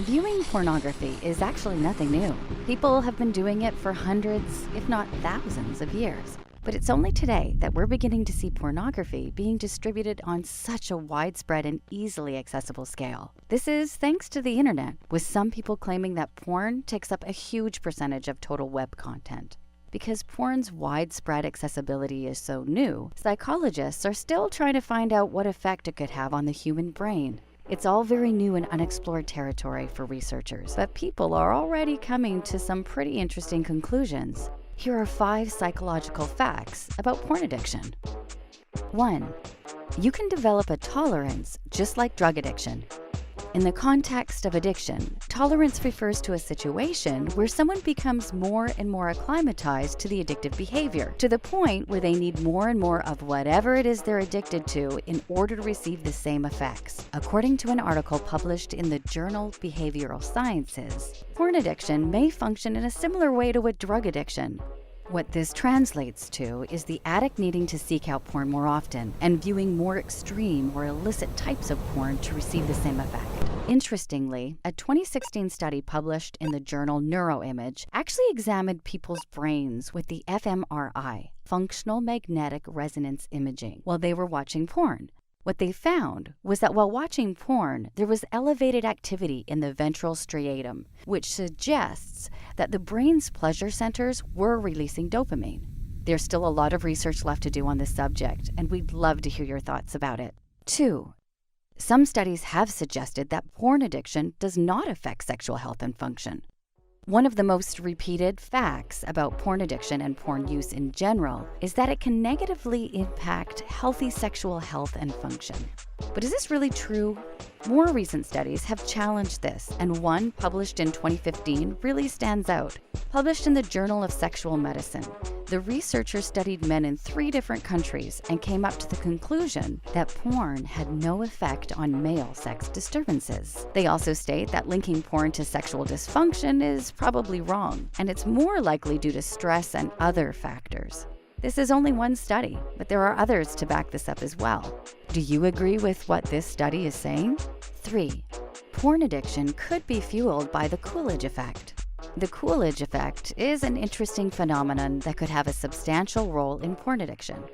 Viewing pornography is actually nothing new. People have been doing it for hundreds, if not thousands of years. But it's only today that we're beginning to see pornography being distributed on such a widespread and easily accessible scale. This is thanks to the internet, with some people claiming that porn takes up a huge percentage of total web content. Because porn's widespread accessibility is so new, psychologists are still trying to find out what effect it could have on the human brain. It's all very new and unexplored territory for researchers, but people are already coming to some pretty interesting conclusions. Here are 5 psychological facts about porn addiction. 1. You can develop a tolerance just like drug addiction. In the context of addiction, tolerance refers to a situation where someone becomes more and more acclimatized to the addictive behavior, to the point where they need more and more of whatever it is they're addicted to in order to receive the same effects. According to an article published in the journal Behavioral Sciences, porn addiction may function in a similar way to a drug addiction. What this translates to is the addict needing to seek out porn more often and viewing more extreme or illicit types of porn to receive the same effect. Interestingly, a 2016 study published in the journal Neuroimage actually examined people's brains with the fMRI, functional magnetic resonance imaging, while they were watching porn. What they found was that while watching porn, there was elevated activity in the ventral striatum, which suggests that the brain's pleasure centers were releasing dopamine. There's still a lot of research left to do on this subject, and we'd love to hear your thoughts about it. 2. Some studies have suggested that porn addiction does not affect sexual health and function. One of the most repeated facts about porn addiction and porn use in general is that it can negatively impact healthy sexual health and function. But is this really true? More recent studies have challenged this, and one published in 2015 really stands out. Published in the Journal of Sexual Medicine, the researchers studied men in 3 different countries and came up to the conclusion that porn had no effect on male sex disturbances. They also state that linking porn to sexual dysfunction is probably wrong, and it's more likely due to stress and other factors. This is only one study, but there are others to back this up as well. Do you agree with what this study is saying? 3. Porn addiction could be fueled by the Coolidge effect. The Coolidge effect is an interesting phenomenon that could have a substantial role in porn addiction.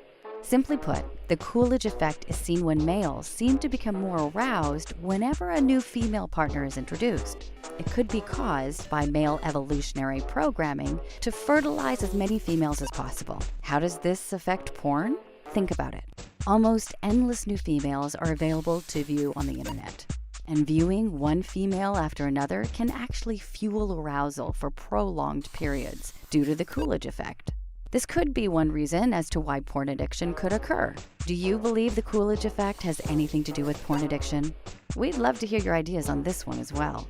Simply put, the Coolidge effect is seen when males seem to become more aroused whenever a new female partner is introduced. It could be caused by male evolutionary programming to fertilize as many females as possible. How does this affect porn? Think about it. Almost endless new females are available to view on the internet. And viewing one female after another can actually fuel arousal for prolonged periods due to the Coolidge effect. This could be one reason as to why porn addiction could occur. Do you believe the Coolidge effect has anything to do with porn addiction? We'd love to hear your ideas on this one as well.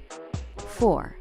4.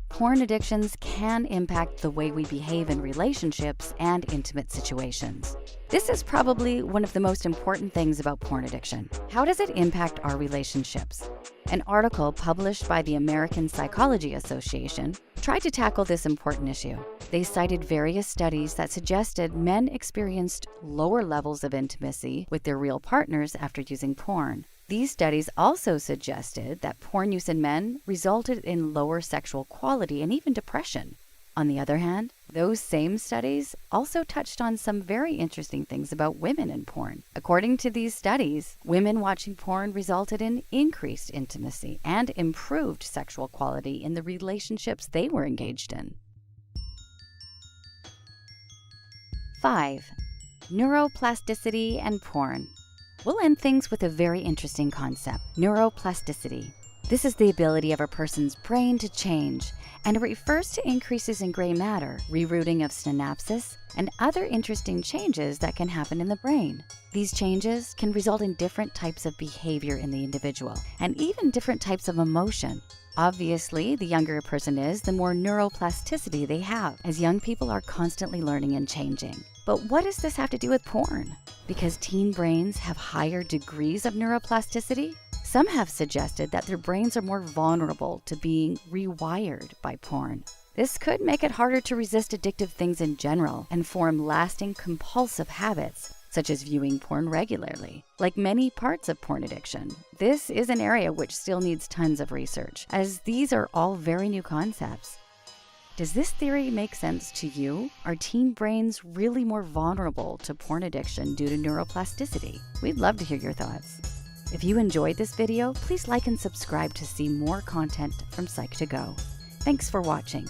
Porn addictions can impact the way we behave in relationships and intimate situations. This is probably one of the most important things about porn addiction. How does it impact our relationships? An article published by the American Psychology Association tried to tackle this important issue. They cited various studies that suggested men experienced lower levels of intimacy with their real partners after using porn. These studies also suggested that porn use in men resulted in lower sexual quality and even depression. On the other hand, those same studies also touched on some very interesting things about women in porn. According to these studies, women watching porn resulted in increased intimacy and improved sexual quality in the relationships they were engaged in. 5. Neuroplasticity and porn. We'll end things with a very interesting concept, neuroplasticity. This is the ability of a person's brain to change, and it refers to increases in gray matter, rerouting of synapses, and other interesting changes that can happen in the brain. These changes can result in different types of behavior in the individual, and even different types of emotion. Obviously, the younger a person is, the more neuroplasticity they have, as young people are constantly learning and changing. But what does this have to do with porn? Because teen brains have higher degrees of neuroplasticity? Some have suggested that their brains are more vulnerable to being rewired by porn. This could make it harder to resist addictive things in general and form lasting compulsive habits, such as viewing porn regularly. Like many parts of porn addiction, this is an area which still needs tons of research, as these are all very new concepts. Does this theory make sense to you? Are teen brains really more vulnerable to porn addiction due to neuroplasticity? We'd love to hear your thoughts. If you enjoyed this video, please like and subscribe to see more content from Psych2Go. Thanks for watching.